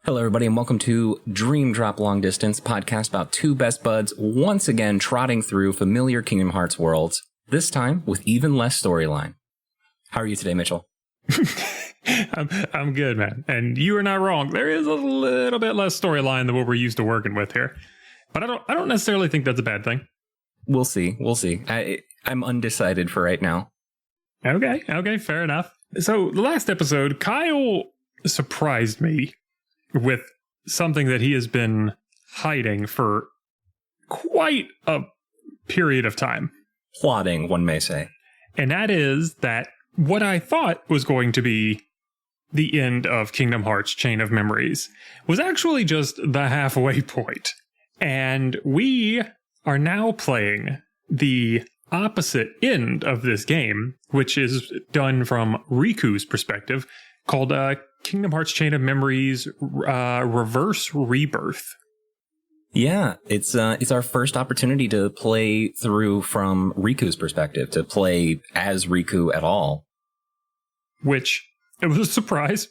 Hello, everybody, and welcome to Dream Drop Long Distance, podcast about two best buds once again trotting through familiar Kingdom Hearts worlds, this time with even less storyline. How are you today, Mitchell? I'm good, man. And you are not wrong. There is a little bit less storyline than what we're used to working with here. But I don't necessarily think that's a bad thing. We'll see. I'm undecided for right now. Okay, fair enough. So the last episode, Kyle surprised me with something that he has been hiding for quite a period of time. Plotting, one may say. And that is that what I thought was going to be the end of Kingdom Hearts Chain of Memories was actually just the halfway point. And we are now playing the opposite end of this game, which is done from Riku's perspective, called Kingdom Hearts Chain of Memories Reverse Rebirth. Yeah, it's our first opportunity to play through from Riku's perspective, to play as Riku at all. Which, it was a surprise.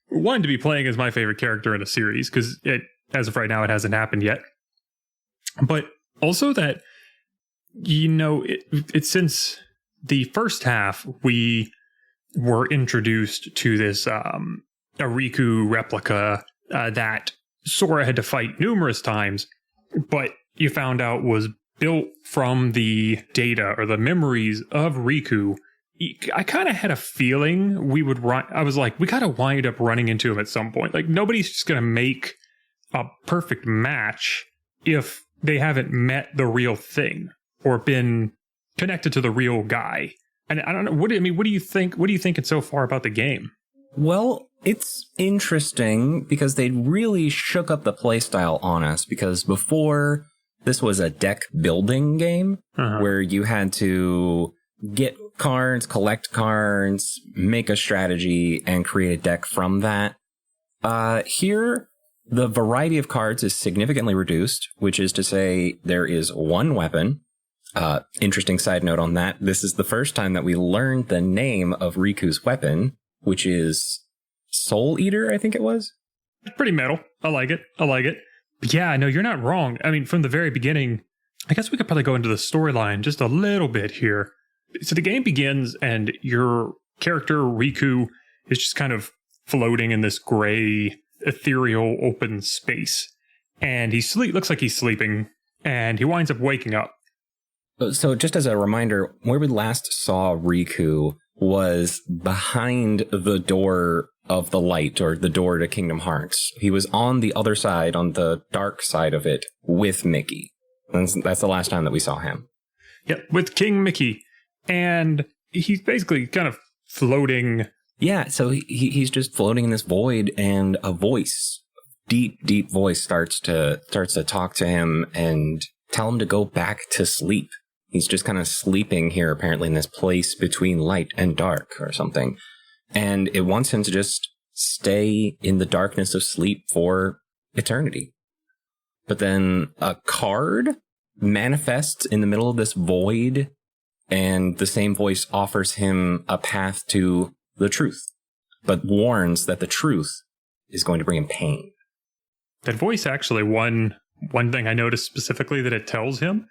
One, to be playing as my favorite character in the series, because as of right now, it hasn't happened yet. But also that, it's since the first half, we were introduced to this a Riku replica that Sora had to fight numerous times, but you found out was built from the data or the memories of Riku. I kind of had a feeling we would run. I was like, we got to wind up running into him at some point. Like, nobody's just going to make a perfect match if they haven't met the real thing or been connected to the real guy. And I don't know. What do you think? What are you thinking so far about the game? Well, it's interesting because they really shook up the playstyle on us, because before this was a deck building game where you had to get cards, collect cards, make a strategy, and create a deck from that. Here, the variety of cards is significantly reduced, which is to say there is one weapon. Interesting side note on that. This is the first time that we learned the name of Riku's weapon, which is Soul Eater, I think it was. Pretty metal. I like it. But yeah, no, you're not wrong. I mean, from the very beginning, I guess we could probably go into the storyline just a little bit here. So the game begins and your character, Riku, is just kind of floating in this gray, ethereal, open space. And looks like he's sleeping, and he winds up waking up. So just as a reminder, where we last saw Riku was behind the door of the light, or the door to Kingdom Hearts. He was on the other side, on the dark side of it, with Mickey. That's the last time that we saw him. Yep, with King Mickey. And he's basically kind of floating. Yeah, so he's just floating in this void, and a voice, deep voice, starts to talk to him and tell him to go back to sleep. He's just kind of sleeping here, apparently, in this place between light and dark or something. And it wants him to just stay in the darkness of sleep for eternity. But then a card manifests in the middle of this void, and the same voice offers him a path to the truth, but warns that the truth is going to bring him pain. That voice, actually, one thing I noticed specifically that it tells him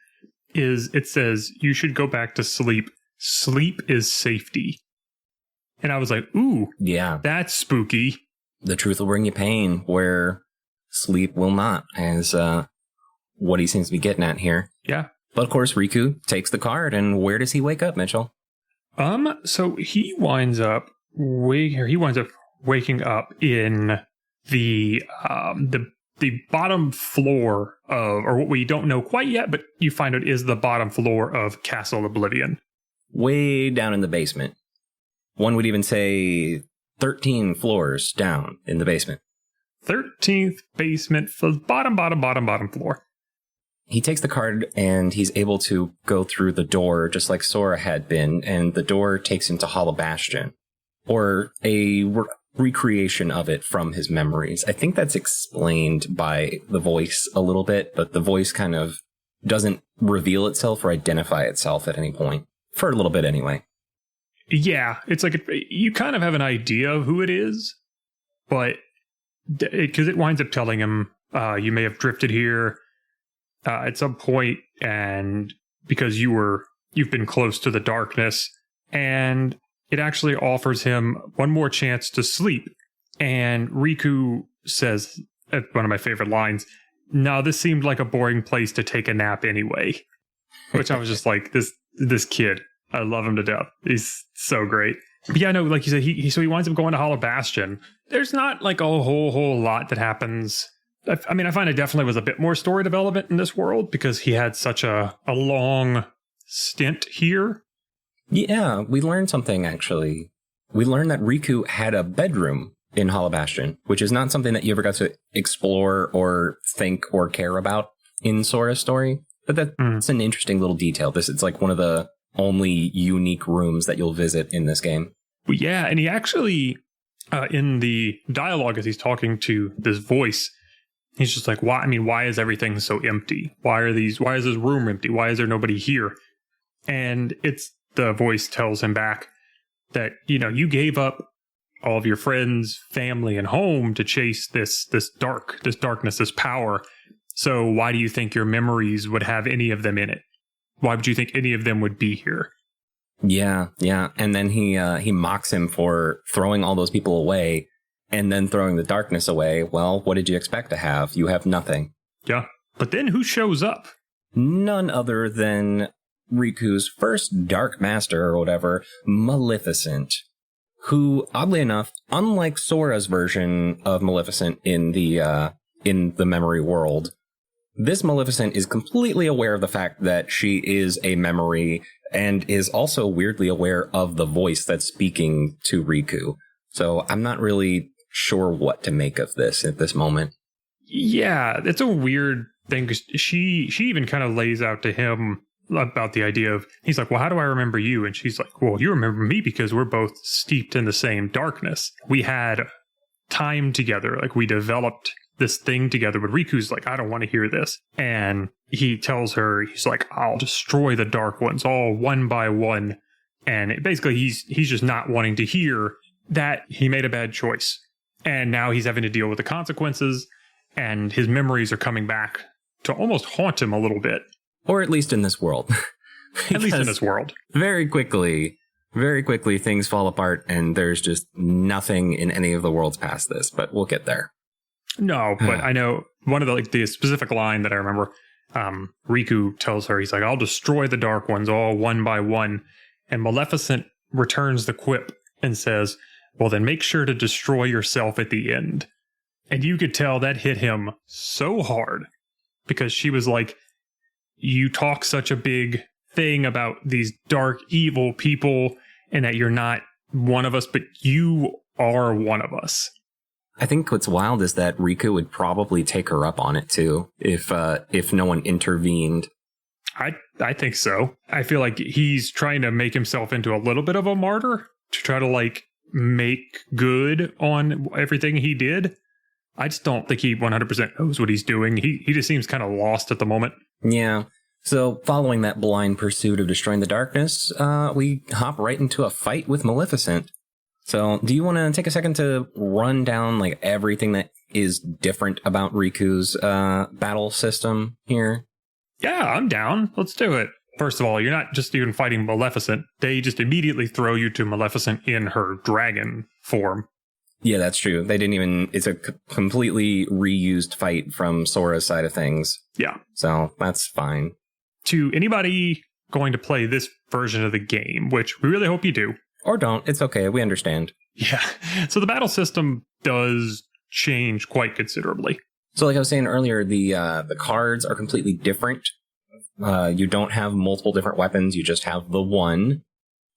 is it says, you should go back to sleep. Sleep is safety. And I was like, ooh, yeah, that's spooky. The truth will bring you pain where sleep will not, as what he seems to be getting at here. Yeah. But of course, Riku takes the card, and where does he wake up, Mitchell? So he winds up waking up in the bottom floor of, or what we don't know quite yet, but you find out is the bottom floor of Castle Oblivion. Way down in the basement. One would even say 13 floors down in the basement. 13th basement, bottom floor. He takes the card and he's able to go through the door just like Sora had been, and the door takes him to Hollow Bastion, or a recreation of it from his memories. I think that's explained by the voice a little bit, but the voice kind of doesn't reveal itself or identify itself at any point. For a little bit anyway. Yeah, it's like you kind of have an idea of who it is, but because it winds up telling him, you may have drifted here at some point, and because you've been close to the darkness, and it actually offers him one more chance to sleep. And Riku says, one of my favorite lines, "No, this seemed like a boring place to take a nap anyway." Which I was just like, this kid, I love him to death. He's so great. But yeah, no, like you said, he winds up going to Hollow Bastion. There's not like a whole lot that happens. I mean, I find it definitely was a bit more story development in this world because he had such a long stint here. Yeah, we learned something, actually. We learned that Riku had a bedroom in Hollow Bastion, which is not something that you ever got to explore or think or care about in Sora's story. But that's an interesting little detail. It's like one of the only unique rooms that you'll visit in this game. Yeah, and he actually, in the dialogue as he's talking to this voice, he's just like, why is everything so empty? Why is this room empty? Why is there nobody here? And the voice tells him back that, you gave up all of your friends, family, and home to chase this darkness, this power. So why do you think your memories would have any of them in it? Why would you think any of them would be here? Yeah. And then he mocks him for throwing all those people away and then throwing the darkness away. Well, what did you expect to have? You have nothing. Yeah. But then who shows up? None other than Riku's first Dark Master or whatever, Maleficent, who, oddly enough, unlike Sora's version of Maleficent in the memory world, this Maleficent is completely aware of the fact that she is a memory and is also weirdly aware of the voice that's speaking to Riku. So I'm not really sure what to make of this at this moment. Yeah, it's a weird thing. She even kind of lays out to him about the idea of, he's like, well, how do I remember you? And she's like, well, you remember me because we're both steeped in the same darkness. We had time together. Like, we developed this thing together. But Riku's like, I don't want to hear this. And he tells her, he's like, I'll destroy the Dark Ones all one by one. And basically he's just not wanting to hear that he made a bad choice. And now he's having to deal with the consequences, and his memories are coming back to almost haunt him a little bit. Or at least in this world. At least in this world. Very quickly, things fall apart, and there's just nothing in any of the worlds past this, but we'll get there. No, but I know one of the specific line that I remember, Riku tells her, he's like, I'll destroy the Dark Ones all one by one. And Maleficent returns the quip and says, well, then make sure to destroy yourself at the end. And you could tell that hit him so hard, because she was like, you talk such a big thing about these dark, evil people and that you're not one of us, but you are one of us. I think what's wild is that Riku would probably take her up on it too, if no one intervened. I think so. I feel like he's trying to make himself into a little bit of a martyr to try to make good on everything he did. I just don't think he 100% knows what he's doing. He just seems kind of lost at the moment. Yeah. So following that blind pursuit of destroying the darkness, we hop right into a fight with Maleficent. So do you want to take a second to run down everything that is different about Riku's battle system here? Yeah, I'm down. Let's do it. First of all, you're not just even fighting Maleficent. They just immediately throw you to Maleficent in her dragon form. Yeah, that's true. They didn't even... It's a completely reused fight from Sora's side of things. Yeah. So that's fine. To anybody going to play this version of the game, which we really hope you do. Or don't. It's okay. We understand. Yeah. So the battle system does change quite considerably. So like I was saying earlier, the cards are completely different. You don't have multiple different weapons. You just have the one.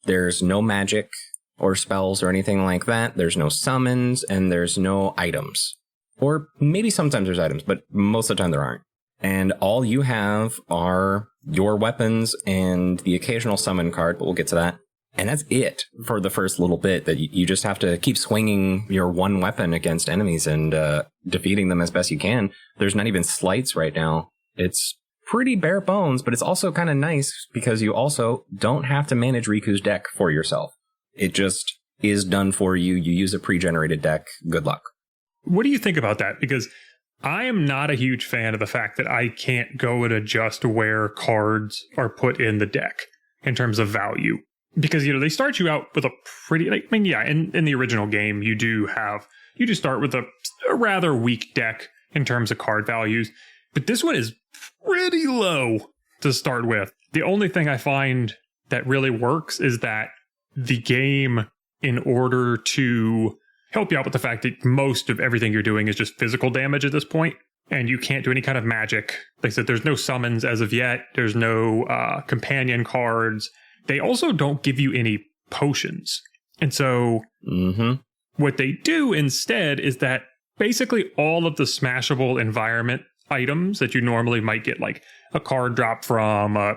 There's no magic or spells or anything like that. There's no summons, and there's no items. Or maybe sometimes there's items, but most of the time there aren't. And all you have are your weapons and the occasional summon card, but we'll get to that. And that's it for the first little bit, that you just have to keep swinging your one weapon against enemies and defeating them as best you can. There's not even sleights right now. It's pretty bare bones, but it's also kind of nice because you also don't have to manage Riku's deck for yourself. It just is done for you. You use a pre-generated deck. Good luck. What do you think about that? Because I am not a huge fan of the fact that I can't go and adjust where cards are put in the deck in terms of value. Because, they start you out with a pretty, in the original game, you do start with a rather weak deck in terms of card values. But this one is pretty low to start with. The only thing I find that really works is that the game, in order to help you out with the fact that most of everything you're doing is just physical damage at this point, and you can't do any kind of magic. Like I said, there's no summons as of yet. There's no companion cards. They also don't give you any potions. And so what they do instead is that basically all of the smashable environment items that you normally might get, like a card drop from, a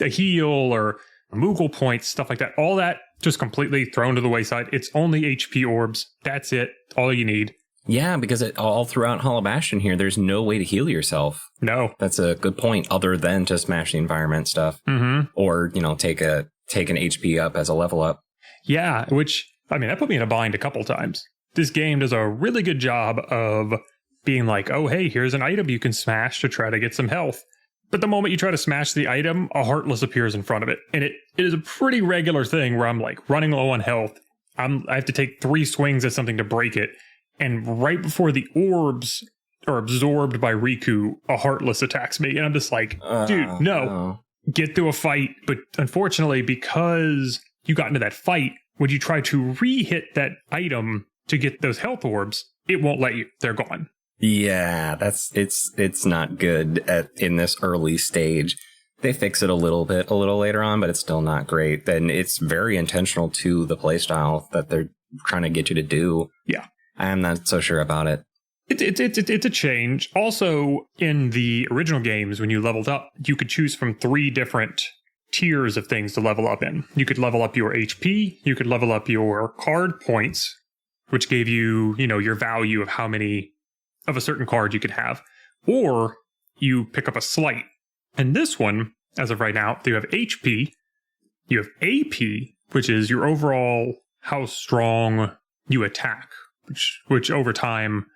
heal or a Moogle points, stuff like that, all that just completely thrown to the wayside. It's only HP orbs. That's it. All you need. Yeah, because all throughout Hollow Bastion here, there's no way to heal yourself. No. That's a good point, other than to smash the environment stuff. Or, take an HP up as a level up. Yeah, which, that put me in a bind a couple times. This game does a really good job of being like, oh, hey, here's an item you can smash to try to get some health. But the moment you try to smash the item, a Heartless appears in front of it. And it is a pretty regular thing where I'm like running low on health. I have to take 3 swings at something to break it. And right before the orbs are absorbed by Riku, a Heartless attacks me. And I'm just like, dude, no. Get through a fight. But unfortunately, because you got into that fight, when you try to re-hit that item to get those health orbs, it won't let you. They're gone. Yeah, it's not good in this early stage. They fix it a little later on, but it's still not great. Then it's very intentional to the playstyle that they're trying to get you to do. Yeah. I'm not so sure about it. It's a change. Also, in the original games, when you leveled up, you could choose from 3 different tiers of things to level up in. You could level up your HP, you could level up your card points, which gave you, your value of how many of a certain card you could have, or you pick up a slight. And this one, as of right now, you have HP, you have AP, which is your overall how strong you attack, which over time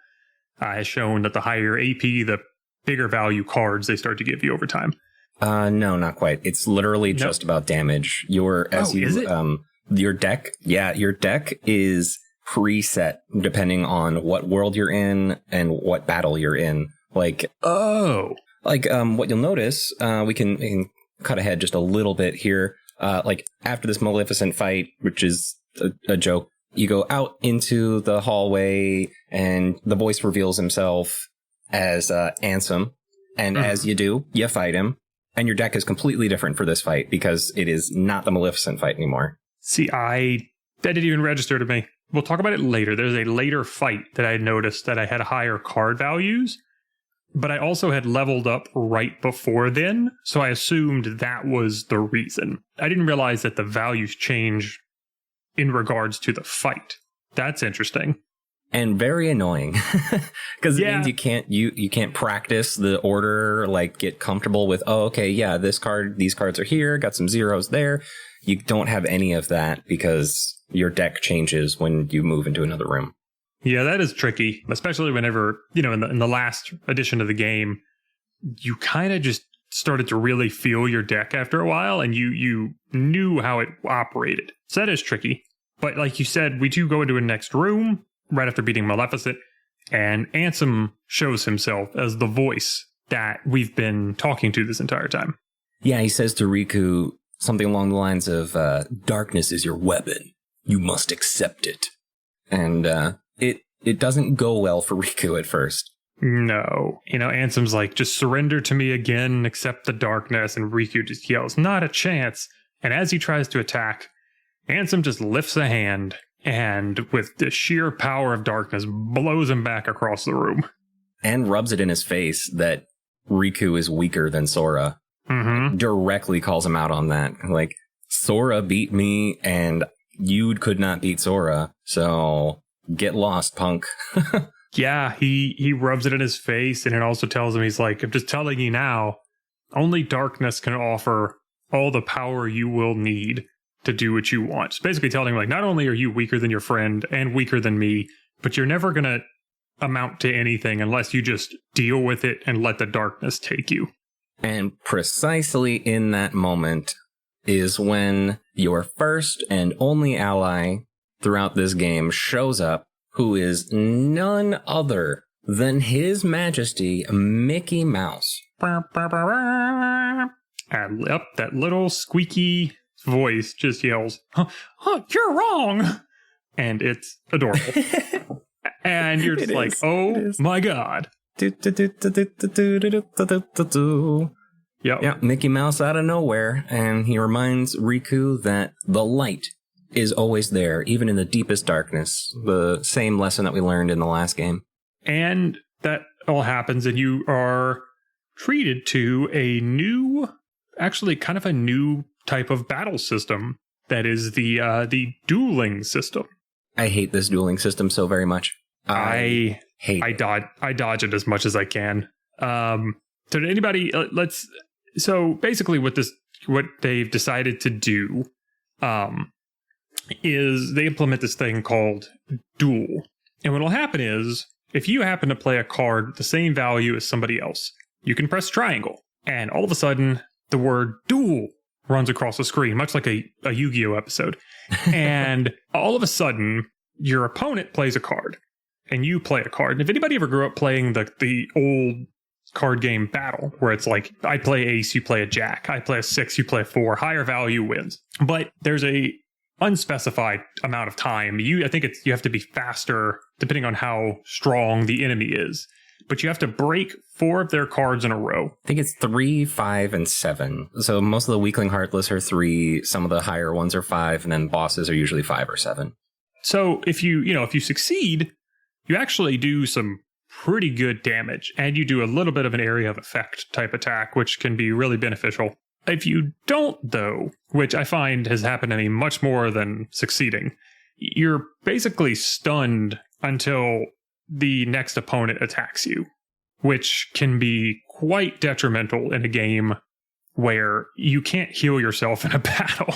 has shown that the higher AP, the bigger value cards they start to give you over time. No, not quite. It's literally just about damage. Your deck, your deck is preset depending on what world you're in and what battle you're in. What you'll notice, we can cut ahead just a little bit here. After this Maleficent fight, which is a joke, you go out into the hallway and the voice reveals himself as Ansem. And as you do, you fight him. And your deck is completely different for this fight because it is not the Maleficent fight anymore. See, that didn't even register to me. We'll talk about it later. There's a later fight that I noticed that I had higher card values, but I also had leveled up right before then, so I assumed that was the reason. I didn't realize that the values change in regards to the fight. That's interesting. And very annoying, because it means you can't practice the order, get comfortable with, these cards are here, got some zeros there. You don't have any of that because your deck changes when you move into another room. Yeah, that is tricky, especially whenever, in the last edition of the game, you kind of just started to really feel your deck after a while, and you knew how it operated. So that is tricky. But like you said, we do go into a next room right after beating Maleficent, and Ansem shows himself as the voice that we've been talking to this entire time. Yeah, he says to Riku something along the lines of, darkness is your weapon. You must accept it. And it doesn't go well for Riku at first. No. Ansem's like, just surrender to me again, accept the darkness, and Riku just yells, not a chance. And as he tries to attack, Ansem just lifts a hand and with the sheer power of darkness blows him back across the room. And rubs it in his face that Riku is weaker than Sora. Directly calls him out on that. Sora beat me and you could not beat Sora, so get lost, punk. Yeah, he rubs it in his face, and it also tells him, he's like, I'm just telling you now, only darkness can offer all the power you will need to do what you want. It's basically telling him, not only are you weaker than your friend and weaker than me, but you're never going to amount to anything unless you just deal with it and let the darkness take you. And precisely in that moment is when your first and only ally throughout this game shows up, who is none other than His Majesty Mickey Mouse. And yep, that little squeaky voice just yells, "You're wrong!" And it's adorable. And you're just like, oh my god. Yep. Yeah, Mickey Mouse out of nowhere, and he reminds Riku that the light is always there, even in the deepest darkness. The same lesson that we learned in the last game. And that all happens, and you are treated to a new, actually kind of a new type of battle system. That is the dueling system. I hate this dueling system so very much. I dodge it as much as I can. So did anybody so basically what they've decided to do is they implement this thing called duel. And what'll happen is if you happen to play a card the same value as somebody else, you can press triangle, and all of a sudden the word duel runs across the screen, much like a Yu-Gi-Oh episode. And all of a sudden your opponent plays a card. And you play a card. And if anybody ever grew up playing the old card game Battle, where it's like, I play ace, you play a jack, I play a 6, you play a 4, higher value wins. But there's a unspecified amount of time. I think you have to be faster depending on how strong the enemy is. But you have to break 4 of their cards in a row. I think it's 3, 5, and 7. So most of the weakling heartless are 3, some of the higher ones are 5, and then bosses are usually 5 or 7. So if you succeed, you actually do some pretty good damage, and you do a little bit of an area of effect type attack, which can be really beneficial. If you don't, though, which I find has happened to me much more than succeeding, you're basically stunned until the next opponent attacks you, which can be quite detrimental in a game where you can't heal yourself in a battle.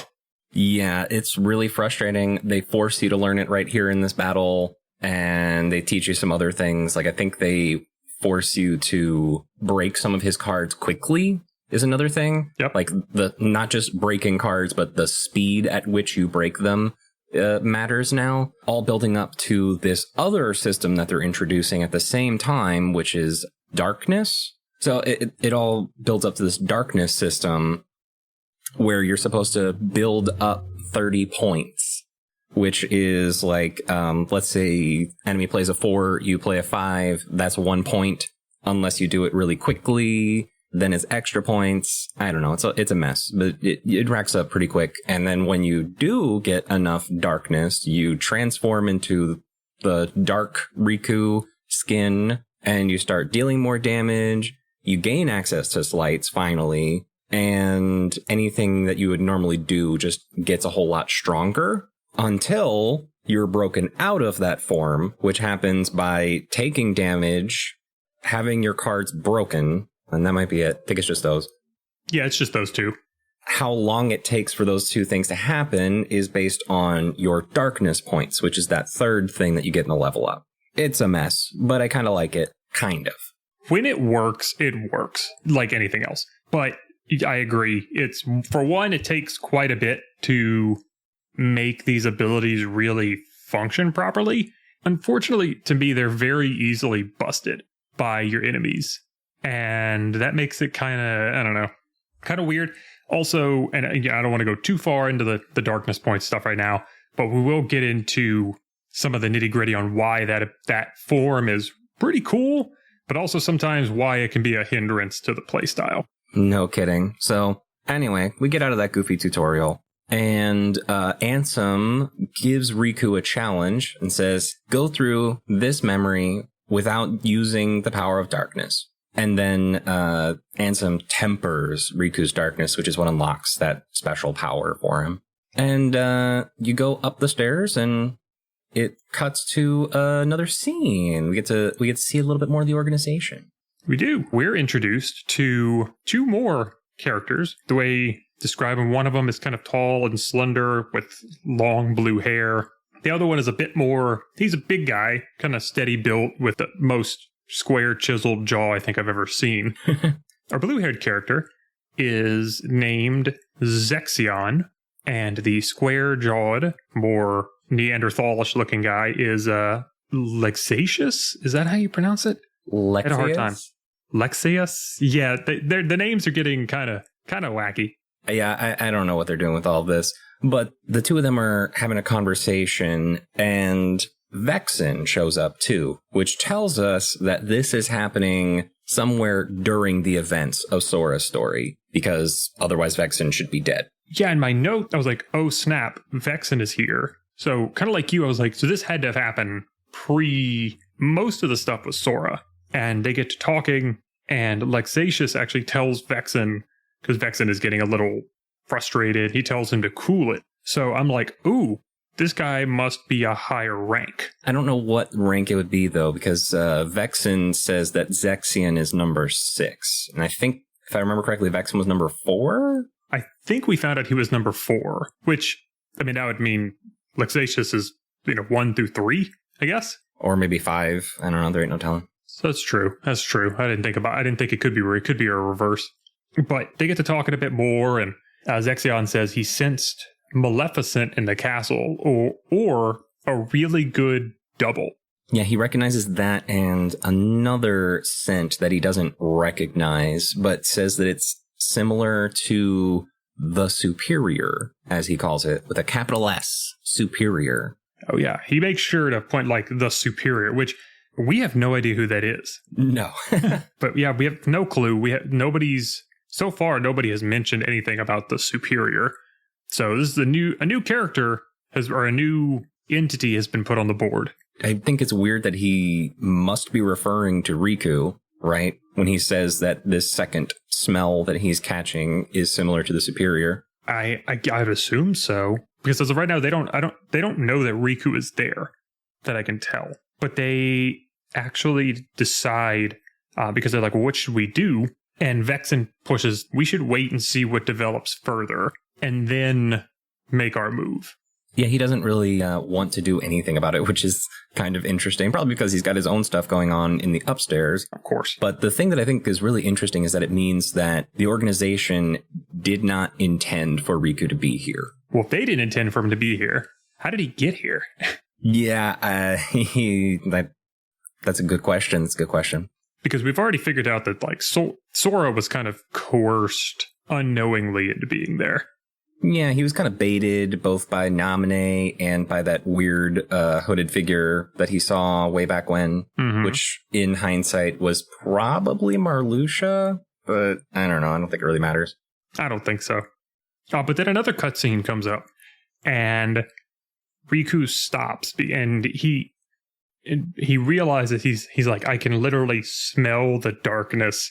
Yeah, it's really frustrating. They force you to learn it right here in this battle. And they teach you some other things. Like, I think they force you to break some of his cards quickly is another thing. Yep. Like, not just breaking cards, but the speed at which you break them matters now. All building up to this other system that they're introducing at the same time, which is darkness. So it all builds up to this darkness system where you're supposed to build up 30 points. Which is like, let's say enemy plays a 4, you play a 5, that's 1 point. Unless you do it really quickly, then it's extra points. I don't know, it's a mess, but it racks up pretty quick. And then when you do get enough darkness, you transform into the dark Riku skin, and you start dealing more damage. You gain access to slights, finally, and anything that you would normally do just gets a whole lot stronger. Until you're broken out of that form, which happens by taking damage, having your cards broken, and that might be it. I think it's just those. Yeah, it's just those 2. How long it takes for those 2 things to happen is based on your darkness points, which is that third thing that you get in the level up. It's a mess, but I kind of like it. Kind of. When it works like anything else. But I agree. For one, it takes quite a bit to make these abilities really function properly. Unfortunately, to me, they're very easily busted by your enemies. And that makes it kind of weird. Also, and I don't want to go too far into the darkness point stuff right now, but we will get into some of the nitty gritty on why that form is pretty cool, but also sometimes why it can be a hindrance to the playstyle. No kidding. So anyway, we get out of that goofy tutorial. And Ansem gives Riku a challenge and says, go through this memory without using the power of darkness. And then Ansem tempers Riku's darkness, which is what unlocks that special power for him. And you go up the stairs and it cuts to another scene. We get to see a little bit more of the organization. We do. We're introduced to 2 more characters. The way describe him, one of them is kind of tall and slender with long blue hair. The other one is a bit more, he's a big guy, kind of steady built with the most square chiseled jaw I think I've ever seen. Our blue-haired character is named Zexion, and the square-jawed, more Neanderthalish-looking guy is Lexatius? Is that how you pronounce it? Lexius? I had a hard time. Lexius? Yeah, the names are getting kind of wacky. Yeah, I don't know what they're doing with all this, but the two of them are having a conversation, and Vexen shows up too, which tells us that this is happening somewhere during the events of Sora's story, because otherwise Vexen should be dead. Yeah, in my note, I was like, oh snap, Vexen is here. So kind of like you, I was like, so this had to have happened most of the stuff with Sora. And they get to talking, and Lexatius actually tells Vexen, because Vexen is getting a little frustrated, he tells him to cool it. So I'm like, ooh, this guy must be a higher rank. I don't know what rank it would be, though, because Vexen says that Zexion is number 6. And I think, if I remember correctly, Vexen was number 4? I think we found out he was number 4, which, I mean, that would mean Lexatius is, 1 through 3, I guess? Or maybe 5. I don't know. There ain't no telling. So that's true. That's true. I didn't think it could be where it could be a reverse. But they get to talking a bit more, and Zexion says he sensed Maleficent in the castle, or a really good double. Yeah, he recognizes that and another scent that he doesn't recognize, but says that it's similar to the Superior, as he calls it, with a capital S, Superior. Oh yeah, he makes sure to point like the Superior, which we have no idea who that is. No. But yeah, we have no clue. So far, nobody has mentioned anything about the Superior. So this is a new character or a new entity has been put on the board. I think it's weird that he must be referring to Riku, right? When he says that this second smell that he's catching is similar to the Superior. I'd assume so, because as of right now, they don't know that Riku is there, that I can tell. But they actually decide because they're like, well, what should we do? And Vexen pushes, we should wait and see what develops further, and then make our move. Yeah, he doesn't really want to do anything about it, which is kind of interesting, probably because he's got his own stuff going on in the upstairs. Of course. But the thing that I think is really interesting is that it means that the organization did not intend for Riku to be here. Well, if they didn't intend for him to be here, how did he get here? Yeah, that's a good question. That's a good question. Because we've already figured out that like Sora was kind of coerced unknowingly into being there. Yeah, he was kind of baited both by Naminé and by that weird hooded figure that he saw way back when, which in hindsight was probably Marluxia, but I don't know. I don't think it really matters. I don't think so. But then another cutscene comes up, and Riku stops, and he realizes he's like, I can literally smell the darkness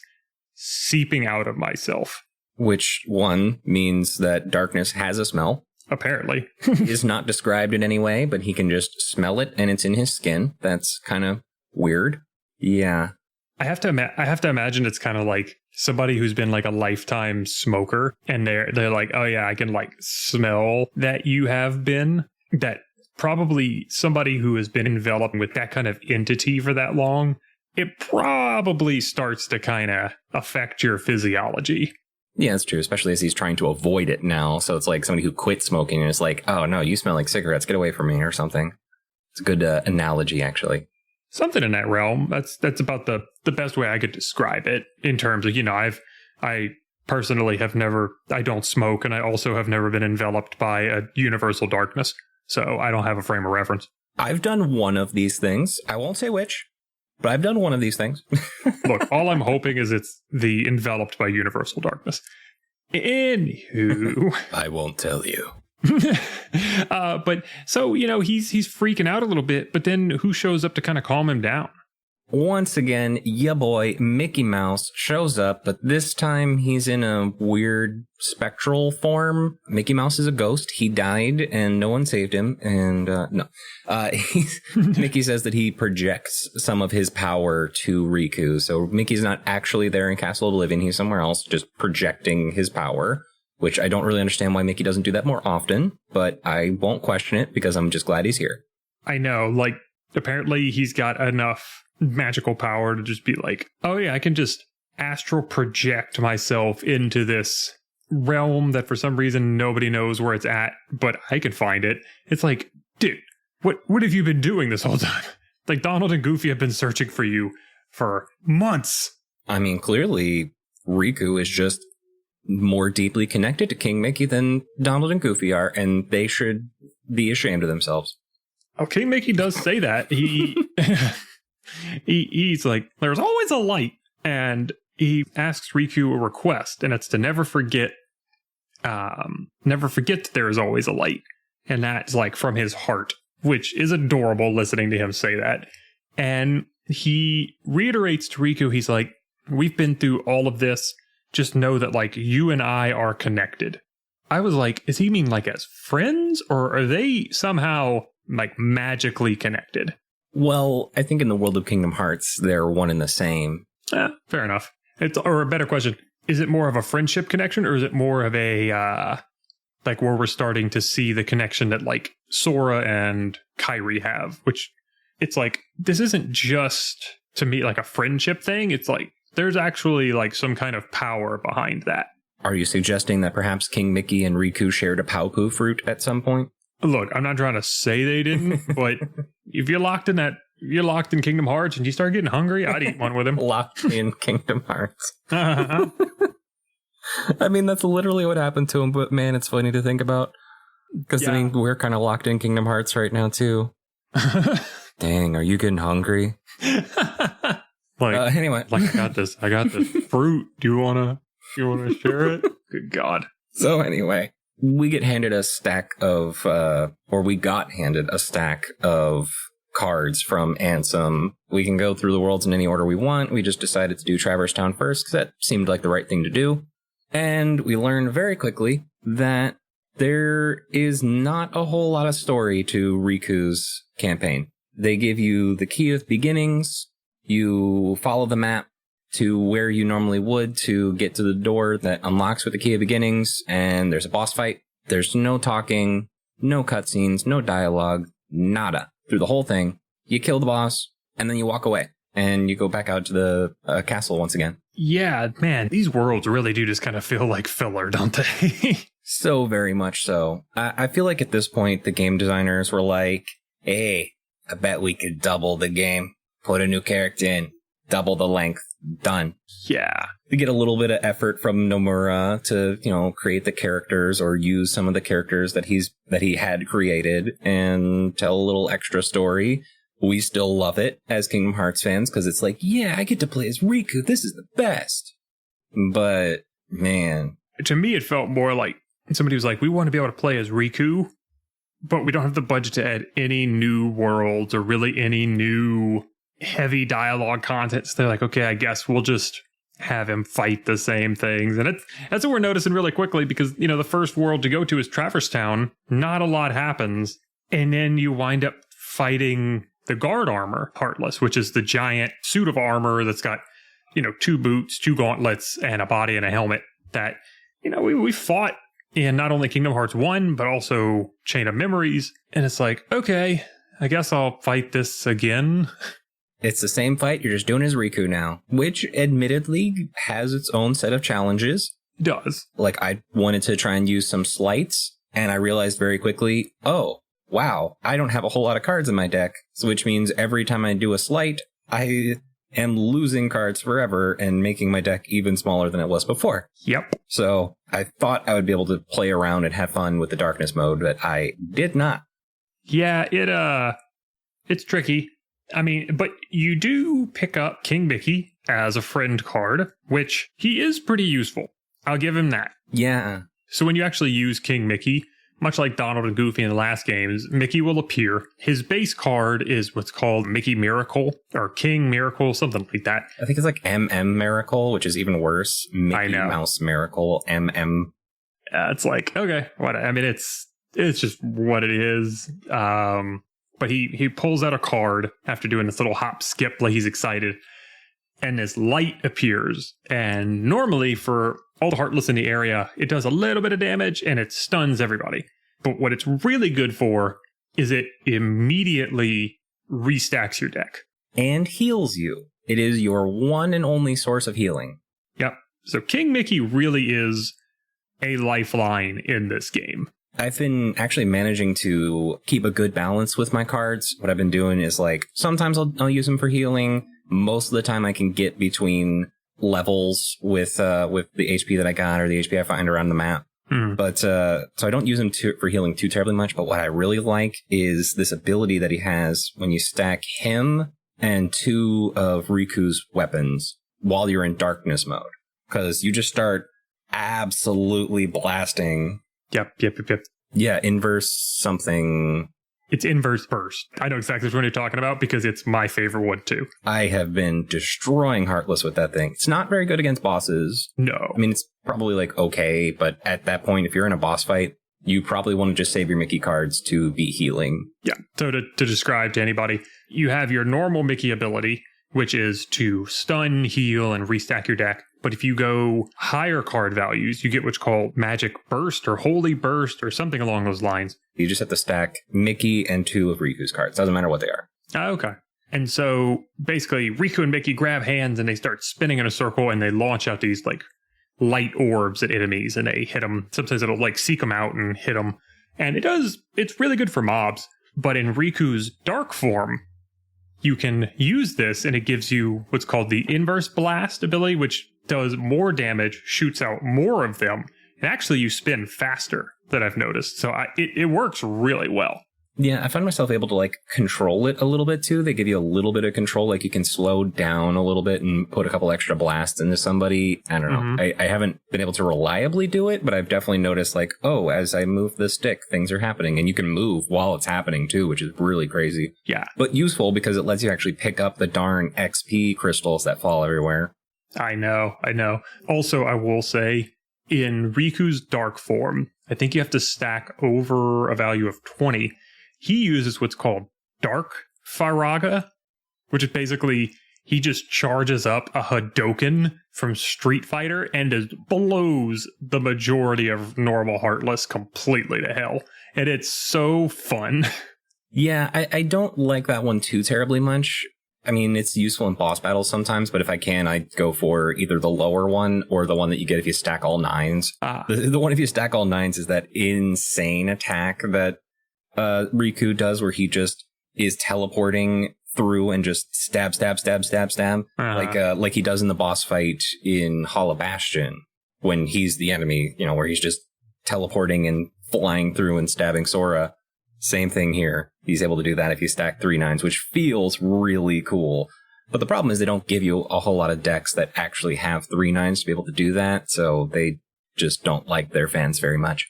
seeping out of myself. Which, one, means that darkness has a smell. Apparently. Is not described in any way, but he can just smell it, and it's in his skin. That's kind of weird. Yeah. I have to imagine it's kind of like somebody who's been like a lifetime smoker, and they're like, oh yeah, I can like smell that you have been. That probably somebody who has been enveloped with that kind of entity for that long, it probably starts to kind of affect your physiology. Yeah, that's true, especially as he's trying to avoid it now. So it's like somebody who quit smoking and is like, oh no, you smell like cigarettes, get away from me or something. It's a good analogy, actually. Something in that realm. That's about the best way I could describe it in terms of, I personally I don't smoke, and I also have never been enveloped by a universal darkness. So I don't have a frame of reference. I've done one of these things. I won't say which, but I've done one of these things. Look, all I'm hoping is it's the enveloped by universal darkness. Anywho. I won't tell you. But so, he's freaking out a little bit, but then who shows up to kind of calm him down? Once again, ya boy, Mickey Mouse shows up, but this time he's in a weird spectral form. Mickey Mouse is a ghost. He died and no one saved him. And Mickey says that he projects some of his power to Riku. So Mickey's not actually there in Castle Oblivion. He's somewhere else, just projecting his power. which I don't really understand why Mickey doesn't do that more often, but I won't question it because I'm just glad he's here. I know, like, apparently he's got enough magical power to just be like, oh yeah, I can just astral project myself into this realm that for some reason nobody knows where it's at, but I can find it. It's like, dude, what have you been doing this whole time? Like, Donald and Goofy have been searching for you for months. I mean, clearly Riku is just more deeply connected to King Mickey than Donald and Goofy are, and they should be ashamed of themselves. Oh, King Mickey does say that. He's like, there's always a light, and he asks Riku a request, and it's to never forget that there is always a light, and that's like from his heart, which is adorable listening to him say that. And he reiterates to Riku, he's like, we've been through all of this, just know that like you and I are connected. I was like, does he mean like as friends, or are they somehow like magically connected? Well, I think in the world of Kingdom Hearts, they're one and the same. Fair enough. Or a better question, is it more of a friendship connection, or is it more of a, like where we're starting to see the connection that like Sora and Kairi have, which it's like, this isn't just to me like a friendship thing. It's like, there's actually like some kind of power behind that. Are you suggesting that perhaps King Mickey and Riku shared a Paupu fruit at some point? Look, I'm not trying to say they didn't, but if you're locked in Kingdom Hearts and you start getting hungry, I'd eat one with him. Locked in Kingdom Hearts. I mean, that's literally what happened to him, but man, it's funny to think about. Because, yeah. I mean, we're kind of locked in Kingdom Hearts right now, too. Dang, are you getting hungry? Anyway. Like, I got this fruit. Do you want to share it? Good God. So anyway, we get handed a stack of, we got handed a stack of cards from Ansem. We can go through the worlds in any order we want. We just decided to do Traverse Town first because that seemed like the right thing to do. And we learned very quickly that there is not a whole lot of story to Riku's campaign. They give you the key of beginnings. You follow the map to where you normally would to get to the door that unlocks with the key of beginnings, and there's a boss fight. There's no talking, no cutscenes, no dialogue, nada. Through the whole thing, you kill the boss, and then you walk away, and you go back out to the castle once again. Yeah, man, these worlds really do just kind of feel like filler, don't they? So very much so. I feel like at this point, the game designers were like, hey, I bet we could double the game. Put a new character in, double the length, done. Yeah. We get a little bit of effort from Nomura to, create the characters or use some of the characters that he had created and tell a little extra story. We still love it as Kingdom Hearts fans because it's like, yeah, I get to play as Riku. This is the best. But, man. To me, it felt more like somebody was like, we want to be able to play as Riku, but we don't have the budget to add any new worlds or really any new heavy dialogue content. So they're like, okay, I guess we'll just have him fight the same things. And that's what we're noticing really quickly because, the first world to go to is Traverse Town. Not a lot happens. And then you wind up fighting the guard armor, Heartless, which is the giant suit of armor that's got, 2 boots, 2 gauntlets, and a body and a helmet that, we fought in not only Kingdom Hearts 1, but also Chain of Memories. And it's like, okay, I guess I'll fight this again. It's the same fight, you're just doing as Riku now, which admittedly has its own set of challenges. It does. Like, I wanted to try and use some sleights, and I realized very quickly, oh, wow, I don't have a whole lot of cards in my deck, so which means every time I do a sleight, I am losing cards forever and making my deck even smaller than it was before. Yep. So I thought I would be able to play around and have fun with the darkness mode, but I did not. Yeah, it's tricky. I mean, but you do pick up King Mickey as a friend card, which he is pretty useful. I'll give him that. Yeah. So when you actually use King Mickey, much like Donald and Goofy in the last games, Mickey will appear. His base card is what's called Mickey Miracle or King Miracle, something like that. I think it's like MM Miracle, which is even worse. Mickey Mouse Miracle, MM. It's like, okay, what? I mean, it's just what it is. But he pulls out a card after doing this little hop skip like he's excited. And this light appears. And normally for all the Heartless in the area, it does a little bit of damage and it stuns everybody. But what it's really good for is it immediately restacks your deck. And heals you. It is your one and only source of healing. Yep. So King Mickey really is a lifeline in this game. I've been actually managing to keep a good balance with my cards. What I've been doing is like, sometimes I'll use them for healing. Most of the time I can get between levels with the HP that I got or the HP I find around the map. But so I don't use him for healing too terribly much. But what I really like is this ability that he has when you stack him and 2 of Riku's weapons while you're in darkness mode. Because you just start absolutely blasting. Yep. Yeah, inverse something. It's inverse burst. I know exactly which one you're talking about because it's my favorite one too. I have been destroying Heartless with that thing. It's not very good against bosses. No. I mean, it's probably like okay, but at that point, if you're in a boss fight, you probably want to just save your Mickey cards to be healing. Yeah. So to describe to anybody, you have your normal Mickey ability, which is to stun, heal, and restack your deck. But if you go higher card values, you get what's called Magic Burst or Holy Burst or something along those lines. You just have to stack Mickey and 2 of Riku's cards. Doesn't matter what they are. Okay. And so basically Riku and Mickey grab hands and they start spinning in a circle and they launch out these like light orbs at enemies and they hit them. Sometimes it'll like seek them out and hit them. And it's really good for mobs. But in Riku's dark form, you can use this and it gives you what's called the Inverse Blast ability, which does more damage, shoots out more of them, and actually you spin faster, that I've noticed. So it works really well. Yeah, I find myself able to like control it a little bit too. They give you a little bit of control, like you can slow down a little bit and put a couple extra blasts into somebody. I don't know. Mm-hmm. I haven't been able to reliably do it, but I've definitely noticed like, oh, as I move the stick, things are happening. And you can move while it's happening too, which is really crazy. Yeah. But useful because it lets you actually pick up the darn XP crystals that fall everywhere. I know. Also, I will say, in Riku's dark form, I think you have to stack over a value of 20. He uses what's called Dark Firaga, which is basically he just charges up a Hadouken from Street Fighter and just blows the majority of normal Heartless completely to hell. And it's so fun. Yeah, I don't like that one too terribly much. I mean, it's useful in boss battles sometimes, but if I can, I'd go for either the lower one or the one that you get if you stack all 9s. The one if you stack all 9s is that insane attack that Riku does where he just is teleporting through and just stab. Like he does in the boss fight in Hollow Bastion when he's the enemy, you know, where he's just teleporting and flying through and stabbing Sora. Same thing here. He's able to do that if you stack 3 9s, which feels really cool. But the problem is they don't give you a whole lot of decks that actually have 3 9s to be able to do that. So they just don't like their fans very much.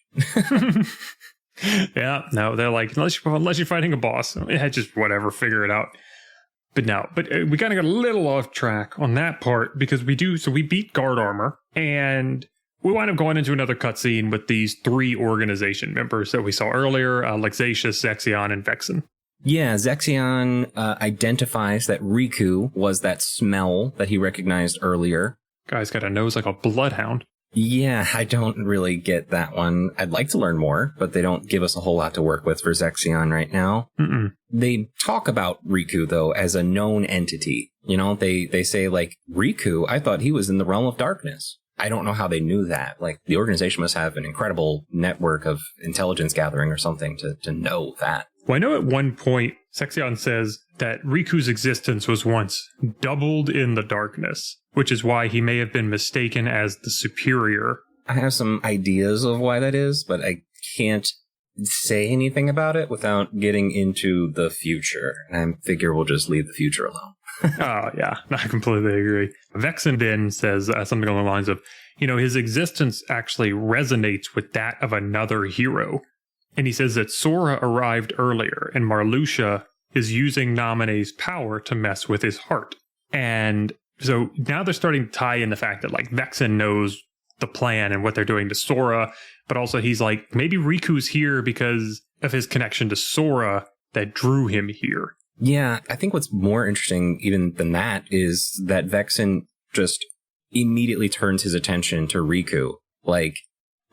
Yeah, no, they're like, unless you're fighting a boss, just whatever, figure it out. But we kind of got a little off track on that part because we beat Guard Armor and we wind up going into another cutscene with these 3 organization members that we saw earlier, Lexatius, Zexion, and Vexen. Yeah, Zexion identifies that Riku was that smell that he recognized earlier. Guy's got a nose like a bloodhound. Yeah, I don't really get that one. I'd like to learn more, but they don't give us a whole lot to work with for Zexion right now. Mm-mm. They talk about Riku, though, as a known entity. You know, they say, like, Riku, I thought he was in the realm of darkness. I don't know how they knew that. Like, the organization must have an incredible network of intelligence gathering or something to know that. Well, I know at one point, Zexion says that Riku's existence was once doubled in the darkness, which is why he may have been mistaken as the superior. I have some ideas of why that is, but I can't say anything about it without getting into the future. And I figure we'll just leave the future alone. Oh, yeah, I completely agree. Vexen then says something along the lines of, you know, his existence actually resonates with that of another hero. And he says that Sora arrived earlier and Marluxia is using Naminé's power to mess with his heart. And so now they're starting to tie in the fact that like Vexen knows the plan and what they're doing to Sora, but also he's like, maybe Riku's here because of his connection to Sora that drew him here. Yeah, I think what's more interesting even than that is that Vexen just immediately turns his attention to Riku. Like,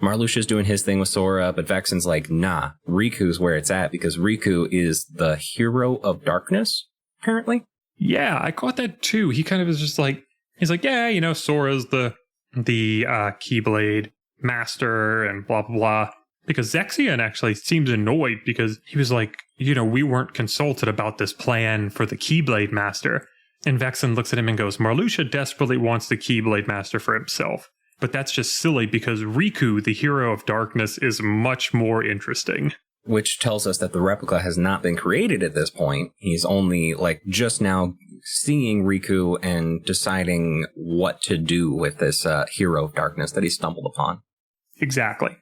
Marluxia's doing his thing with Sora, but Vexen's like, nah, Riku's where it's at, because Riku is the hero of darkness, apparently. Yeah, I caught that too. He kind of is just like, he's like, yeah, you know, Sora's the Keyblade master and blah, blah, blah. Because Zexion actually seems annoyed because he was like, you know, we weren't consulted about this plan for the Keyblade master. And Vexen looks at him and goes, Marluxia desperately wants the Keyblade master for himself. But that's just silly because Riku, the hero of darkness, is much more interesting. Which tells us that the replica has not been created at this point. He's only like just now seeing Riku and deciding what to do with this hero of darkness that he stumbled upon. Exactly.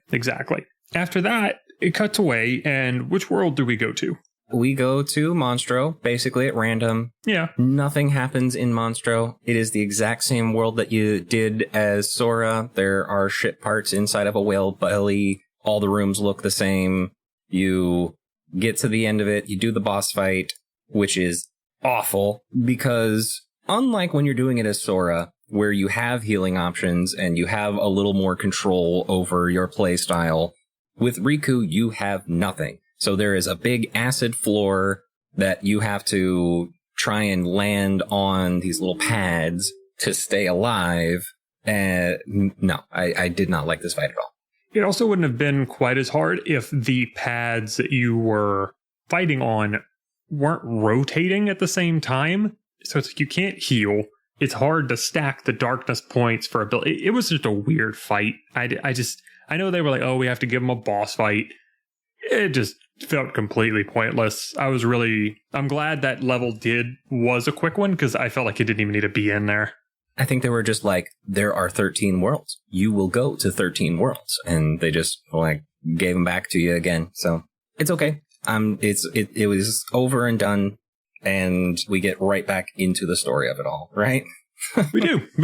After that, it cuts away, and which world do we go to? We go to Monstro, basically at random. Yeah. Nothing happens in Monstro. It is the exact same world that you did as Sora. There are ship parts inside of a whale belly. All the rooms look the same. You get to the end of it. You do the boss fight, which is awful because unlike when you're doing it as Sora, where you have healing options and you have a little more control over your play style, with Riku, you have nothing. So there is a big acid floor that you have to try and land on these little pads to stay alive. No, I did not like this fight at all. It also wouldn't have been quite as hard if the pads that you were fighting on weren't rotating at the same time. So it's like you can't heal. It's hard to stack the darkness points for ability. It was just a weird fight. I know they were like, oh, we have to give him a boss fight. It just felt completely pointless. I'm glad that level was a quick one because I felt like it didn't even need to be in there. I think they were just like, there are 13 worlds. You will go to 13 worlds. And they just like gave them back to you again. So it's okay. It was over and done. And we get right back into the story of it all, right? We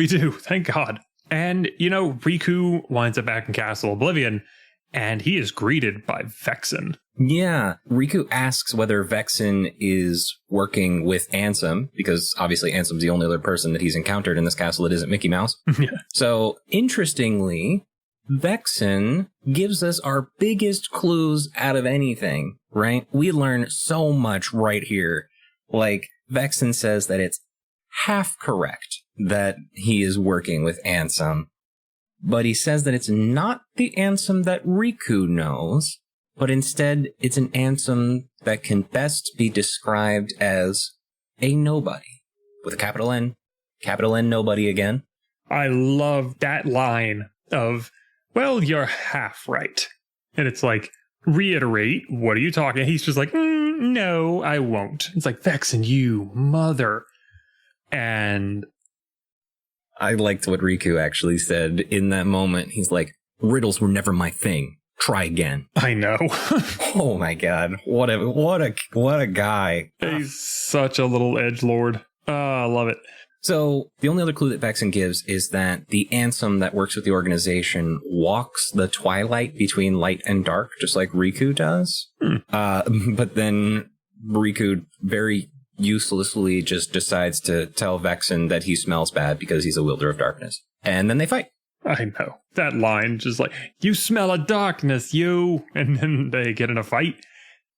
do. Thank God. And, you know, Riku winds up back in Castle Oblivion, and he is greeted by Vexen. Yeah, Riku asks whether Vexen is working with Ansem, because obviously Ansem's the only other person that he's encountered in this castle that isn't Mickey Mouse. Yeah. So, interestingly, Vexen gives us our biggest clues out of anything, right? We learn so much right here. Like, Vexen says that it's half correct that he is working with Ansem, but he says that it's not the Ansem that Riku knows, but instead it's an Ansem that can best be described as a nobody. With a capital N nobody again. I love that line of, well, you're half right. And it's like, reiterate, what are you talking? He's just like, no, I won't. It's like, Vexen, you mother. And I liked what Riku actually said in that moment. He's like, riddles were never my thing. Try again. I know. Oh my God. What a guy. He's such a little edgelord. I love it. So the only other clue that Vexen gives is that the Ansem that works with the organization walks the twilight between light and dark, just like Riku does. But then Riku very uselessly just decides to tell Vexen that he smells bad because he's a wielder of darkness. And then they fight. I know. That line, just like, you smell a darkness, you. And then they get in a fight.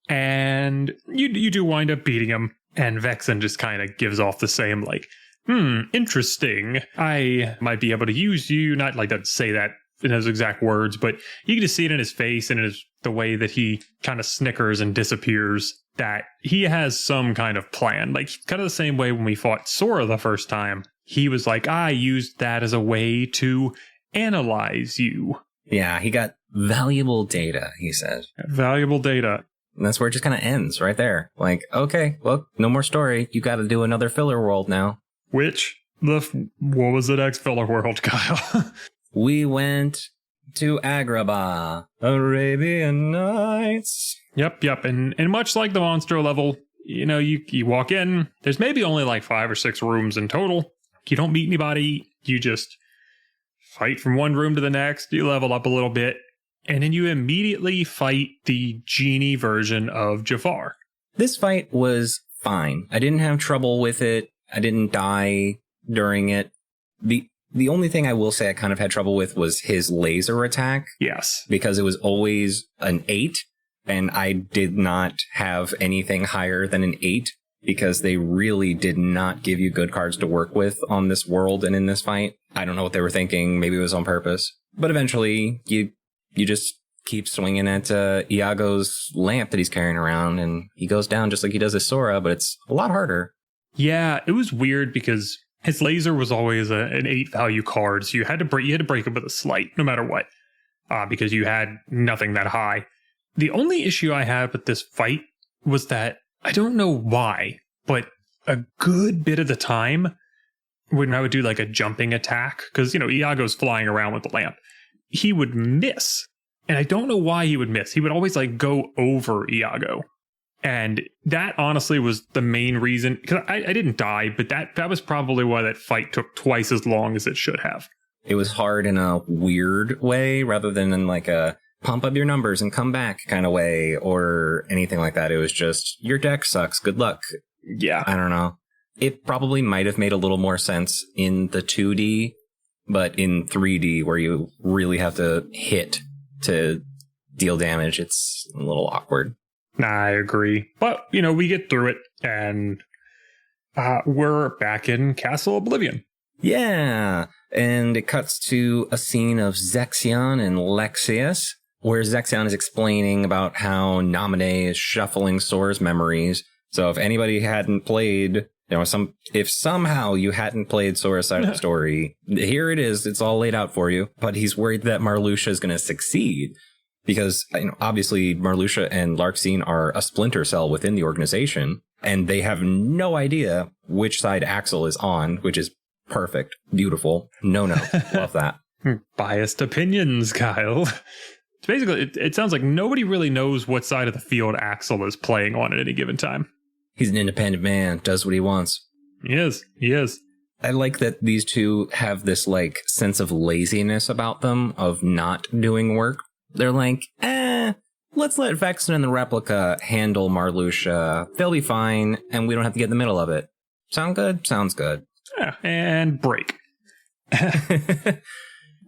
And you do wind up beating him. And Vexen just kind of gives off the same, like, interesting. I might be able to use you. Not like to say that in those exact words, but you can just see it in his face and in the way that he kind of snickers and disappears, that he has some kind of plan. Like, kind of the same way when we fought Sora the first time. He was like, I used that as a way to analyze you. Yeah, he got valuable data, he said. Valuable data. And that's where it just kind of ends right there. Like, okay, well, no more story. You got to do another filler world now. What was the next filler world, Kyle? We went to Agrabah, Arabian Nights. Yep. And much like the Monstro level, you know, you walk in, there's maybe only like 5 or 6 rooms in total. You don't meet anybody. You just fight from one room to the next. You level up a little bit. And then you immediately fight the genie version of Jafar. This fight was fine. I didn't have trouble with it. I didn't die during it. The The only thing I will say I kind of had trouble with was his laser attack. Yes. Because it was always an 8, and I did not have anything higher than an 8, because they really did not give you good cards to work with on this world and in this fight. I don't know what they were thinking. Maybe it was on purpose. But eventually, you just keep swinging at Iago's lamp that he's carrying around, and he goes down just like he does his Sora, but it's a lot harder. Yeah, it was weird because his laser was always an 8 value card, so you had to break it with a slight, no matter what, because you had nothing that high. The only issue I had with this fight was that, I don't know why, but a good bit of the time, when I would do like a jumping attack, because, Iago's flying around with the lamp, he would miss. And I don't know why he would miss. He would always like go over Iago. And that honestly was the main reason, because I didn't die, but that was probably why that fight took twice as long as it should have. It was hard in a weird way rather than in like a pump up your numbers and come back kind of way or anything like that. It was just, your deck sucks. Good luck. Yeah. I don't know. It probably might have made a little more sense in the 2D, but in 3D where you really have to hit to deal damage, it's a little awkward. I agree. But, we get through it, and we're back in Castle Oblivion. Yeah, and it cuts to a scene of Zexion and Lexius, where Zexion is explaining about how Naminé is shuffling Sora's memories. So if anybody hadn't played, if somehow you hadn't played Sora's side of the story, here it is. It's all laid out for you. But he's worried that Marluxia is going to succeed. Because, obviously, Marluxia and Larxene are a splinter cell within the organization, and they have no idea which side Axel is on, which is perfect, beautiful. No, love that. Biased opinions, Kyle. It's basically, it sounds like nobody really knows what side of the field Axel is playing on at any given time. He's an independent man, does what he wants. He is. I like that these two have this, sense of laziness about them, of not doing work. They're like, let's let Vexen and the replica handle Marluxia. They'll be fine, and we don't have to get in the middle of it. Sound good? Sounds good. Yeah, and break.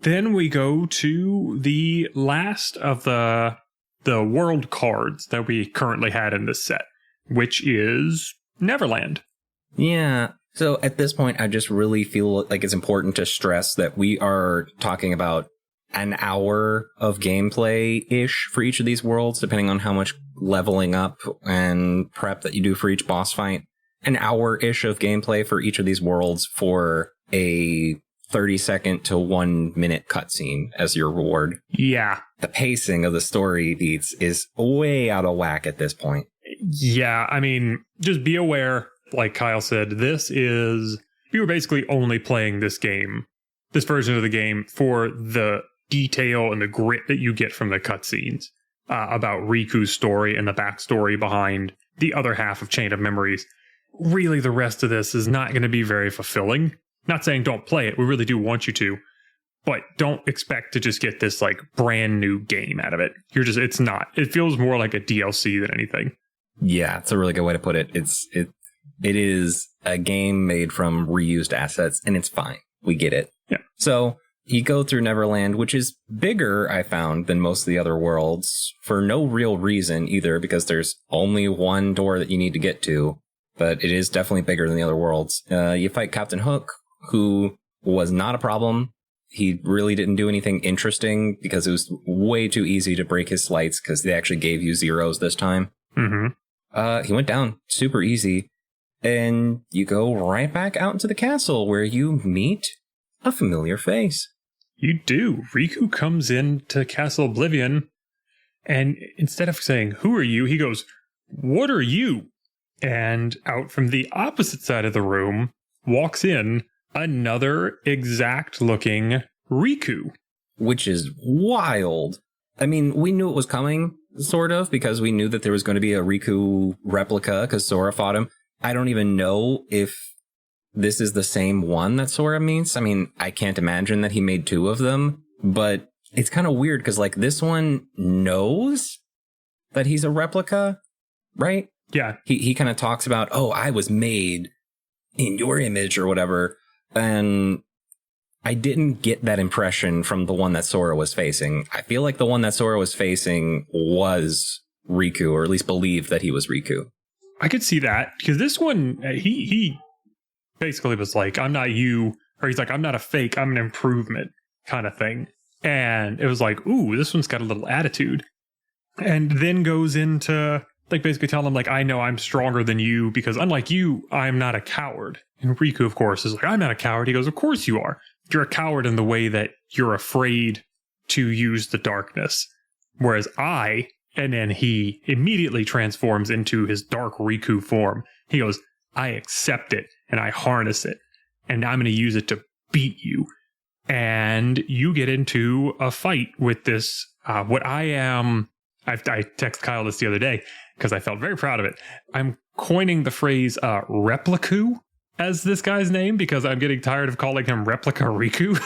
Then we go to the last of the world cards that we currently had in this set, which is Neverland. Yeah. So at this point, I just really feel like it's important to stress that we are talking about an hour of gameplay-ish for each of these worlds, depending on how much leveling up and prep that you do for each boss fight. An hour-ish of gameplay for each of these worlds for a 30-second to 1 minute cutscene as your reward. Yeah. The pacing of the story beats is way out of whack at this point. Yeah, just be aware, like Kyle said, we were basically only playing this version of the game for the detail and the grit that you get from the cutscenes about Riku's story and the backstory behind the other half of Chain of Memories. Really, the rest of this is not going to be very fulfilling. Not saying don't play it, we really do want you to, but don't expect to just get this brand new game out of it. It's not. It feels more like a DLC than anything. Yeah, it's a really good way to put it. It is a game made from reused assets, and it's fine. We get it. Yeah. So you go through Neverland, which is bigger, I found, than most of the other worlds, for no real reason either, because there's only one door that you need to get to, but it is definitely bigger than the other worlds. You fight Captain Hook, who was not a problem. He really didn't do anything interesting because it was way too easy to break his sleights because they actually gave you zeros this time. Mm-hmm. He went down super easy, and you go right back out into the castle where you meet a familiar face. You do. Riku comes into Castle Oblivion, and instead of saying, "Who are you?" he goes, "What are you?" And out from the opposite side of the room walks in another exact-looking Riku. Which is wild. We knew it was coming, sort of, because we knew that there was going to be a Riku replica, because Sora fought him. I don't even know if this is the same one that Sora meets. I can't imagine that he made two of them, but it's kind of weird because this one knows that he's a replica, right? Yeah. He kind of talks about, I was made in your image or whatever. And I didn't get that impression from the one that Sora was facing. I feel like the one that Sora was facing was Riku, or at least believed that he was Riku. I could see that, because this one, he basically was like, I'm not you, or he's like, I'm not a fake, I'm an improvement kind of thing. And it was like, ooh, this one's got a little attitude. And then goes into like basically telling him like, I know I'm stronger than you because unlike you, I'm not a coward. And Riku, of course, is like, I'm not a coward. He goes, of course you are. You're a coward in the way that you're afraid to use the darkness. Whereas and then he immediately transforms into his dark Riku form. He goes, I accept it and I harness it and I'm going to use it to beat you. And you get into a fight with this, I texted Kyle this the other day because I felt very proud of it. I'm coining the phrase Repliku as this guy's name because I'm getting tired of calling him Replica Riku.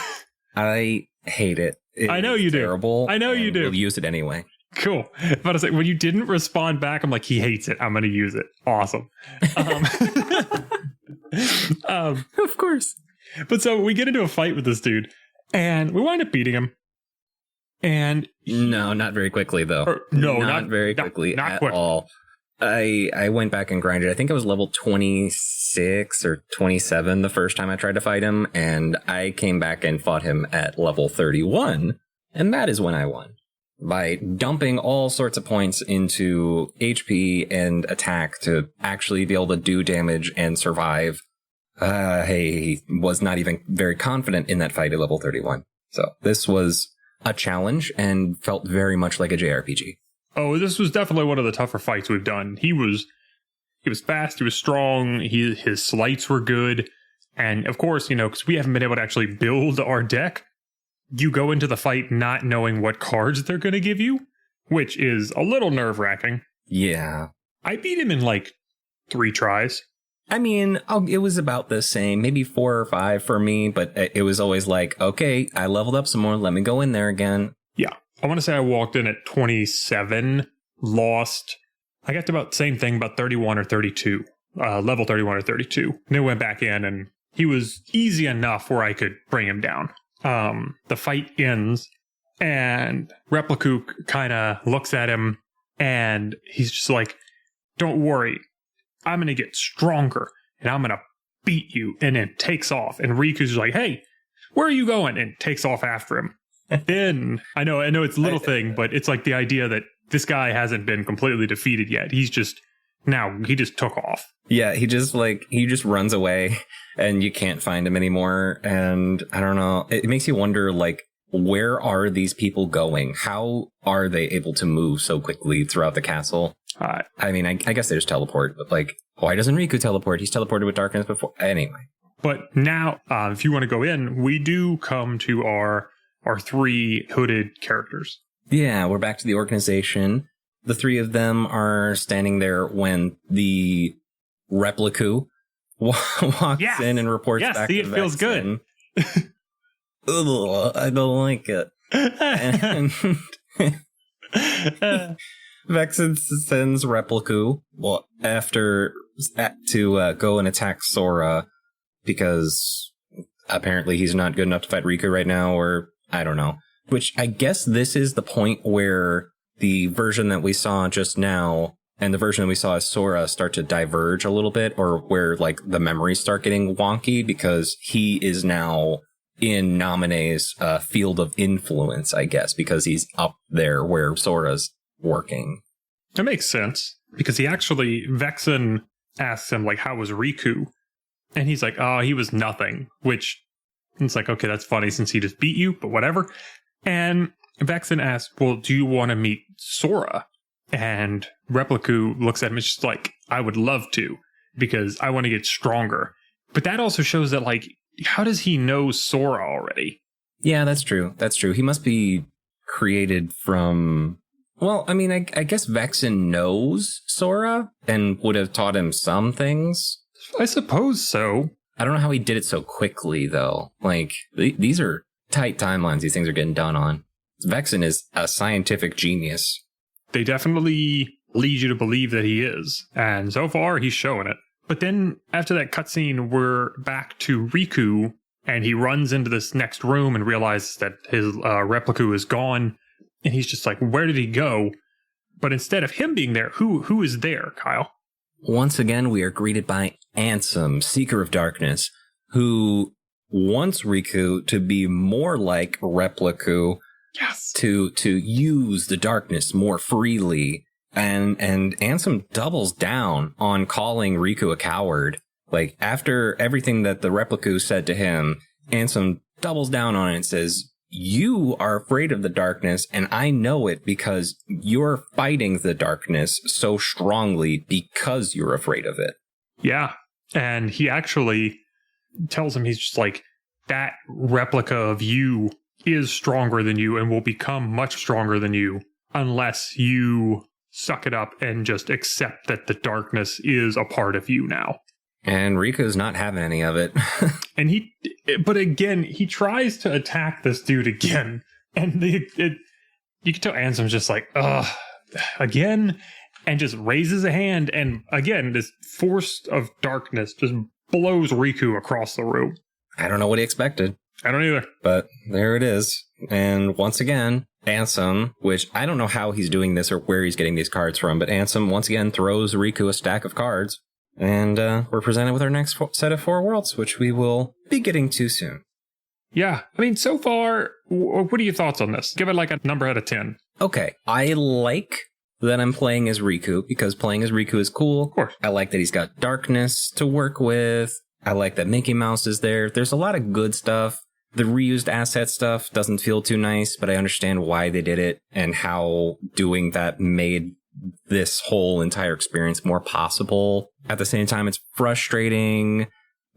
I hate it. I know you terrible, do. I know you do. We'll use it anyway. Cool. But I was like, when you didn't respond back, I'm like, he hates it. I'm going to use it. Awesome. Of course. But so we get into a fight with this dude and we wind up beating him. And no, not very quickly though. Not very quickly at all. I went back and grinded. I think I was level 26 or 27 the first time I tried to fight him, and I came back and fought him at level 31, and that is when I won. By dumping all sorts of points into HP and attack to actually be able to do damage and survive. I was not even very confident in that fight at level 31. So this was a challenge and felt very much like a JRPG. Oh, this was definitely one of the tougher fights we've done. He was fast, he was strong, his sleights were good, and of course, because we haven't been able to actually build our deck, you go into the fight not knowing what cards they're going to give you, which is a little nerve-wracking. Yeah. I beat him in like 3 tries. I mean, it was about the same, maybe 4 or 5 for me, but it was always like, okay, I leveled up some more, let me go in there again. Yeah. I want to say I walked in at 27, lost. I got to about the same thing, about 31 or 32, level 31 or 32. And then went back in and he was easy enough where I could bring him down. The fight ends and Repliku kind of looks at him and he's just like, don't worry, I'm going to get stronger and I'm going to beat you, and then takes off. And Riku's like, hey, where are you going? And takes off after him. Then I know it's a little thing, but it's like the idea that this guy hasn't been completely defeated yet. He just took off. Yeah, he just runs away and you can't find him anymore. And I don't know. It makes you wonder, like, where are these people going? How are they able to move so quickly throughout the castle? I mean, I guess they just teleport, but like, why doesn't Riku teleport? He's teleported with darkness before. Anyway. But now, if you want to go in, we do come to our 3 hooded characters. Yeah, we're back to the organization. The 3 of them are standing there when the Repliku walks in and reports back to Vexen. It feels good. Ugh, I don't like it. And Vexen sends Repliku to go and attack Sora because apparently he's not good enough to fight Riku right now, or I don't know. Which I guess this is the point where the version that we saw just now and the version that we saw as Sora start to diverge a little bit, or where like the memories start getting wonky because he is now in Namine's field of influence, I guess, because he's up there where Sora's working. That makes sense, because Vexen asks him, like, how was Riku? And he's like, oh, he was nothing, which it's like, okay, that's funny since he just beat you, but whatever. And Vexen asks, well, do you want to meet Sora? And Repliku looks at him and she's like, I would love to, because I want to get stronger. But that also shows that, like, how does he know Sora already? Yeah, that's true. That's true. He must be created from... Well, I mean, I guess Vexen knows Sora and would have taught him some things. I suppose so. I don't know how he did it so quickly, though. Like, these are tight timelines these things are getting done on. Vexen is a scientific genius. They definitely lead you to believe that he is. And so far, he's showing it. But then, after that cutscene, we're back to Riku, And he runs into this next room and realizes that his replica is gone. And he's just like, where did he go? But instead of him being there, who is there, Kyle? Once again, we are greeted by Ansem, Seeker of Darkness, who wants Riku to be more like Replica. Yes. To use the darkness more freely. And Ansem doubles down on calling Riku a coward. Like, after everything that the Replica said to him, Ansem doubles down on it and says, you are afraid of the darkness, and I know it because you're fighting the darkness so strongly because you're afraid of it. Yeah. And he actually tells him, he's just like, that replica of you is stronger than you and will become much stronger than you unless you suck it up and just accept that the darkness is a part of you now. And Riku's not having any of it. And but again, he tries to attack this dude again. And you can tell Ansem's just like, ugh, again, and just raises a hand. And again, this force of darkness just blows Riku across the room. I don't know what he expected. I don't either. But there it is. And once again, Ansem, which I don't know how he's doing this or where he's getting these cards from, but Ansem once again throws Riku a stack of cards. And we're presented with our next set of 4 worlds, which we will be getting to soon. Yeah. I mean, so far, what are your thoughts on this? Give it like a number out of 10. Okay. I like that I'm playing as Riku, because playing as Riku is cool. Of course. I like that he's got darkness to work with. I like that Mickey Mouse is there. There's a lot of good stuff. The reused asset stuff doesn't feel too nice, but I understand why they did it and how doing that made this whole entire experience more possible. At the same time, it's frustrating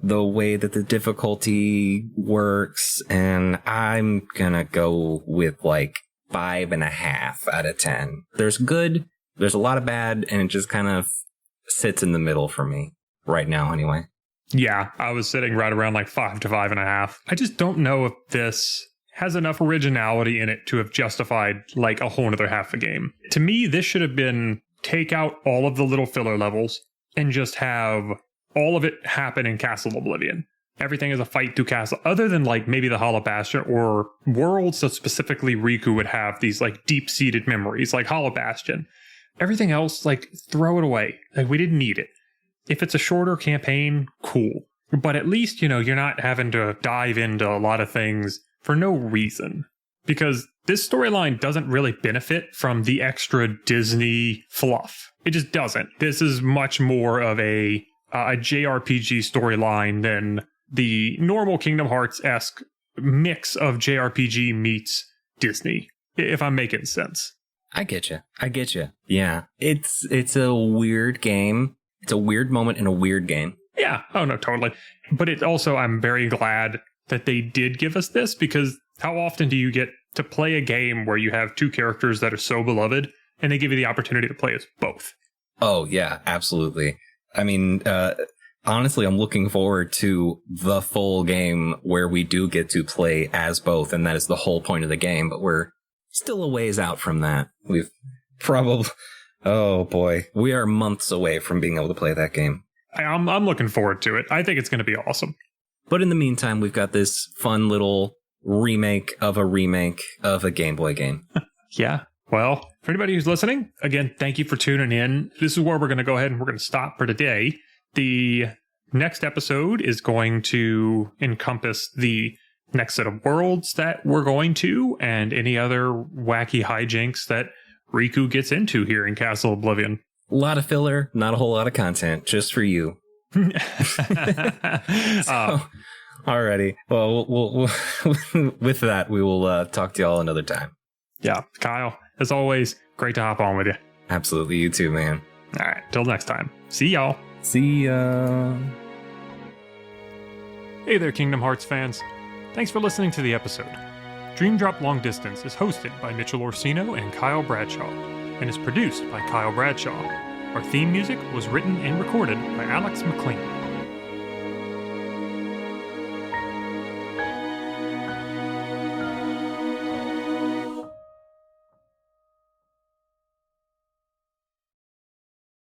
the way that the difficulty works, and I'm gonna go with like 5.5 out of 10. There's good, there's a lot of bad, and it just kind of sits in the middle for me right now anyway. Yeah, I was sitting right around like 5 to 5.5. I just don't know if this has enough originality in it to have justified like a whole other half a game. To me, this should have been take out all of the little filler levels and just have all of it happen in Castle Oblivion. Everything is a fight through Castle, other than like maybe the Hollow Bastion or worlds that specifically Riku would have these like deep-seated memories like Hollow Bastion. Everything else, like throw it away. Like we didn't need it. If it's a shorter campaign, cool. But at least, you know, you're not having to dive into a lot of things for no reason. Because this storyline doesn't really benefit from the extra Disney fluff. It just doesn't. This is much more of a JRPG storyline than the normal Kingdom Hearts-esque mix of JRPG meets Disney, if I'm making sense. I get you. Yeah. It's a weird game. It's a weird moment in a weird game. Yeah. Oh, no, totally. But it also, I'm very glad that they did give us this, because how often do you get to play a game where you have 2 characters that are so beloved and they give you the opportunity to play as both? Oh, yeah, absolutely. I mean, honestly, I'm looking forward to the full game where we do get to play as both, and that is the whole point of the game, but we're still a ways out from that. We've probably... Oh, boy. We are months away from being able to play that game. I'm looking forward to it. I think it's going to be awesome. But in the meantime, we've got this fun little remake of a Game Boy game. Yeah. Well, for anybody who's listening, again, thank you for tuning in. This is where we're going to go ahead and we're going to stop for today. The next episode is going to encompass the next set of worlds that we're going to and any other wacky hijinks that Riku gets into here in Castle Oblivion. A lot of filler, not a whole lot of content, just for you. Alrighty. Well, we'll with that, we will talk to y'all another time. Yeah. Kyle, as always, great to hop on with you. Absolutely. You too, man. All right. Till next time. See y'all. See ya. Hey there, Kingdom Hearts fans. Thanks for listening to the episode. Dream Drop Long Distance is hosted by Mitchell Orsino and Kyle Bradshaw, and is produced by Kyle Bradshaw. Our theme music was written and recorded by Alex McLean.